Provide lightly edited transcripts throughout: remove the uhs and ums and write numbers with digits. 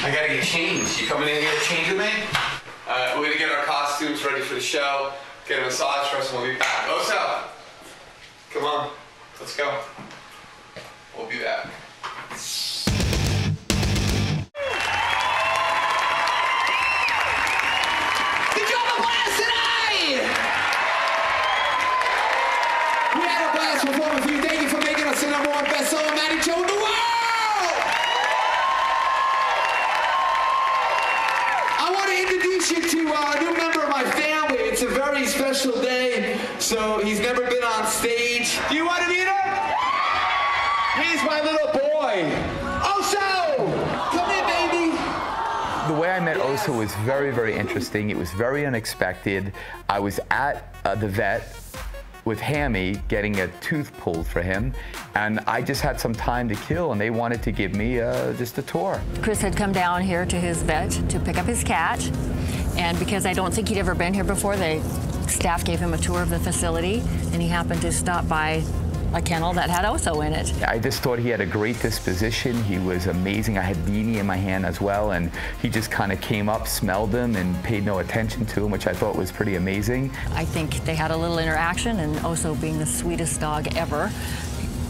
I gotta get changed. You coming in here to change with me? We're gonna get our costumes ready for the show, get a massage for us, and we'll be back. oSo, come on, let's go. We'll be back. Did you have a blast tonight? We had a blast performing for you. Thank you for making us the #1 best-selling Matty show in the world! I want to introduce you to a new member of my family. It's a very special day, so he's never been on stage. Do you want to meet him? He's my little boy. oSo! Come in, baby. The way I met oSo was very, very interesting. It was very unexpected. I was at the vet with Hammy getting a tooth pulled for him, and I just had some time to kill, and they wanted to give me just a tour. Criss had come down here to his vet to pick up his cat, and because I don't think he'd ever been here before, the staff gave him a tour of the facility, and he happened to stop by a kennel that had oSo in it. I just thought he had a great disposition. He was amazing. I had Beanie in my hand as well, and he just kind of came up, smelled him, and paid no attention to him, which I thought was pretty amazing. I think they had a little interaction, and oSo being the sweetest dog ever,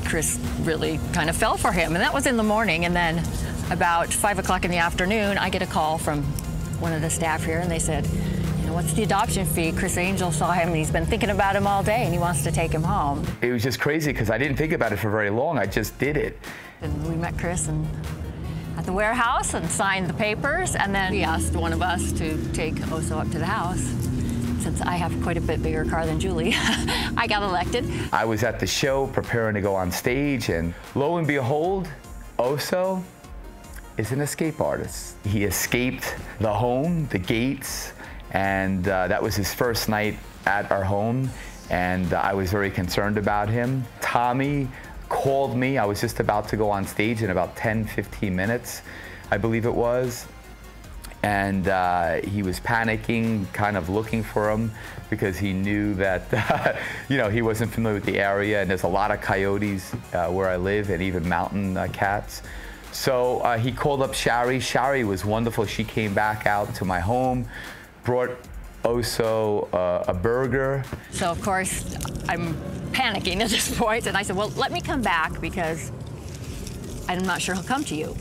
Criss really kind of fell for him, and that was in the morning. And then about 5 o'clock in the afternoon, I get a call from one of the staff here, and they said, "What's the adoption fee? Criss Angel saw him, and he's been thinking about him all day, and he wants to take him home." It was just crazy because I didn't think about it for very long. I just did it. And we met Criss at the warehouse and signed the papers, and then he asked one of us to take oSo up to the house. Since I have quite a bit bigger car than Julie, I got elected. I was at the show preparing to go on stage, and lo and behold, oSo is an escape artist. He escaped the home, the gates, and that was his first night at our home, and I was very concerned about him. Tommy called me. I was just about to go on stage in about 10, 15 minutes, I believe it was, and he was panicking, kind of looking for him, because he knew that he wasn't familiar with the area, and there's a lot of coyotes where I live, and even mountain cats. So he called up Shari. Shari was wonderful. She came back out to my home, brought oSo a burger. So of course, I'm panicking at this point, and I said, well, let me come back because I'm not sure he'll come to you.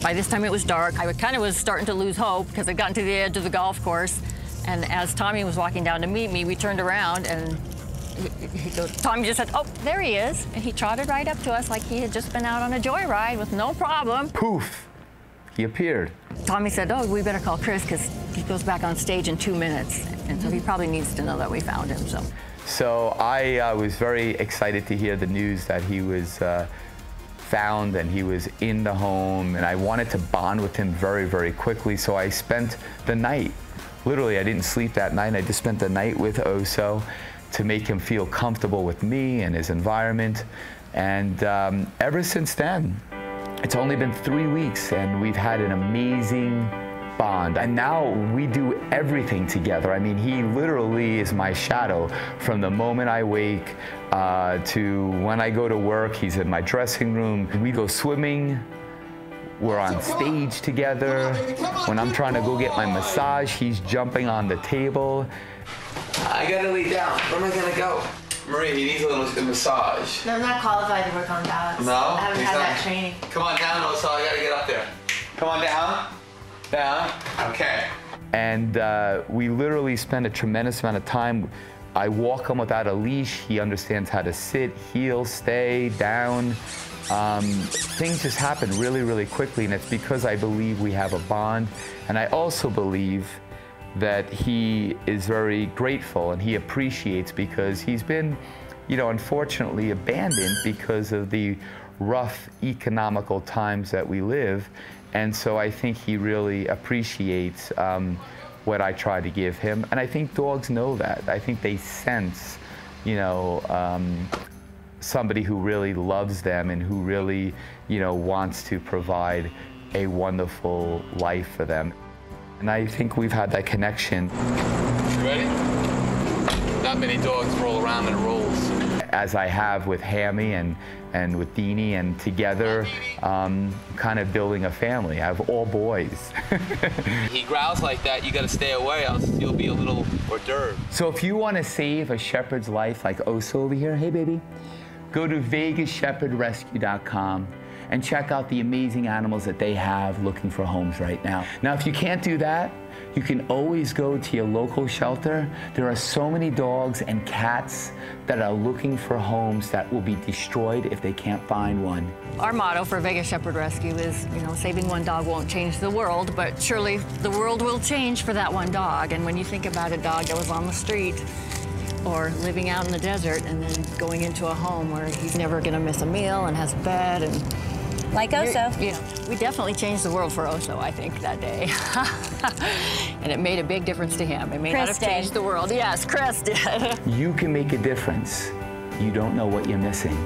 By this time it was dark. I kind of was starting to lose hope because I'd gotten to the edge of the golf course, and as Tommy was walking down to meet me, we turned around, and Tommy just said, "Oh, there he is," and he trotted right up to us like he had just been out on a joyride with no problem. Poof, he appeared. Tommy said, "Oh, we better call Criss because he goes back on stage in 2 minutes, and so he probably needs to know that we found him." So I was very excited to hear the news that he was found and he was in the home, and I wanted to bond with him very, very quickly. So I spent the night. Literally, I didn't sleep that night. I just spent the night with oSo to make him feel comfortable with me and his environment. And ever since then, it's only been 3 weeks, and we've had an amazing bond. And now we do everything together. I mean, he literally is my shadow from the moment I wake to when I go to work. He's in my dressing room. We go swimming. We're on stage together. When I'm trying to go get my massage, he's jumping on the table. I gotta lay down. Where am I gonna go? Marie, he needs a little massage. No, I'm not qualified to work on dogs. No? I haven't had that training. Come on down, oSo. I gotta get up there. Come on down. Down. Okay. And we literally spend a tremendous amount of time. I walk him without a leash. He understands how to sit, heel, stay, down. Things just happen really, really quickly, and it's because I believe we have a bond. And I also believe that he is very grateful and he appreciates, because he's been, unfortunately abandoned because of the rough economical times that we live. And so I think he really appreciates what I try to give him. And I think dogs know that. I think they sense, somebody who really loves them and who really, wants to provide a wonderful life for them. And I think we've had that connection. You ready? Not many dogs roll around in rolls. as I have with Hammy and with Deanie, and together kind of building a family. I have all boys. He growls like that, you gotta stay away, else you'll be a little hors d'oeuvre. So if you want to save a shepherd's life like oSo over here, hey baby, go to VegasShepherdRescue.com and check out the amazing animals that they have looking for homes right now. Now, if you can't do that, you can always go to your local shelter. There are so many dogs and cats that are looking for homes that will be destroyed if they can't find one. Our motto for Vegas Shepherd Rescue is, you know, saving one dog won't change the world, but surely the world will change for that one dog. And when you think about a dog that was on the street or living out in the desert and then going into a home where he's never gonna miss a meal and has a bed and Like oSo. you know, we definitely changed the world for oSo, I think, that day. And it made a big difference to him. It may not Criss have changed the world. Yes, Criss did. You can make a difference. You don't know what you're missing.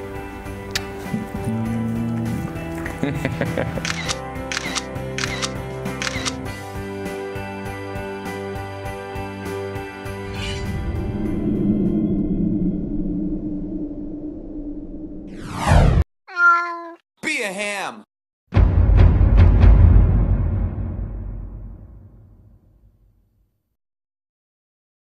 Be a ham.